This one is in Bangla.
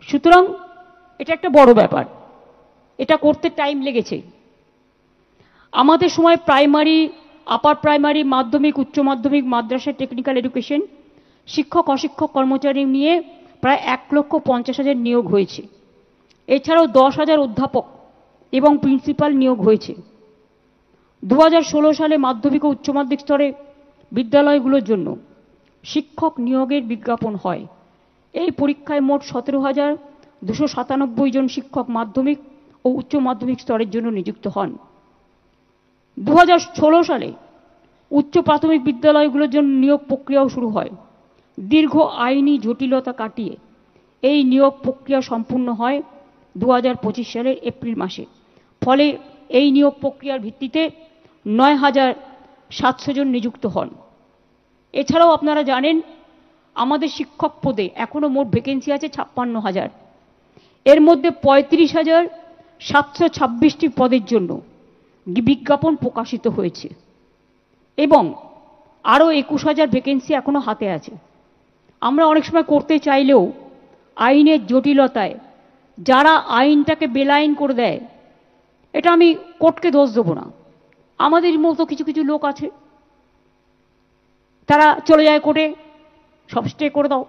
সুতরাং এটা একটা বড় ব্যাপার, এটা করতে টাইম লেগেছে। আমাদের সময় প্রাইমারি, আপার প্রাইমারি, মাধ্যমিক, উচ্চ মাধ্যমিক, মাদ্রাসা, টেকনিক্যাল এডুকেশন, শিক্ষক অশিক্ষক কর্মচারী নিয়ে প্রায় 1,50,000 নিয়োগ হয়েছে। এছাড়াও 10,000 অধ্যাপক এবং প্রিন্সিপাল নিয়োগ হয়েছে। 2016 সালে মাধ্যমিক ও উচ্চ মাধ্যমিক স্তরে বিদ্যালয়গুলোর জন্য শিক্ষক নিয়োগের বিজ্ঞাপন হয়। এই পরীক্ষায় মোট 17,297 জন শিক্ষক মাধ্যমিক ও উচ্চ মাধ্যমিক স্তরের জন্য নিযুক্ত হন। 2016 সালে উচ্চ প্রাথমিক বিদ্যালয়গুলোর জন্য নিয়োগ প্রক্রিয়াও শুরু হয়। দীর্ঘ আইনি জটিলতা কাটিয়ে এই নিয়োগ প্রক্রিয়া সম্পূর্ণ হয় 2025 সালের এপ্রিল মাসে। ফলে এই নিয়োগ প্রক্রিয়ার ভিত্তিতে 9,700 জন নিযুক্ত হন। এছাড়াও আপনারা জানেন আমাদের শিক্ষক পদে এখনো মোট ভ্যাকেন্সি আছে 56,000। এর মধ্যে 35,726টি পদের জন্য বিজ্ঞাপন প্রকাশিত হয়েছে এবং আরও 21,000 ভ্যাকেন্সি এখনো হাতে আছে। আমরা অনেক সময় করতে চাইলেও আইনের জটিলতায় যারা আইনটাকে বেলাইন করে দেয়, এটা আমি কোর্টকে দোষ দেবো না, আমাদের মতো কিছু কিছু লোক আছে, তারা চলে যায় কোর্টে, সব স্টে করে দাও,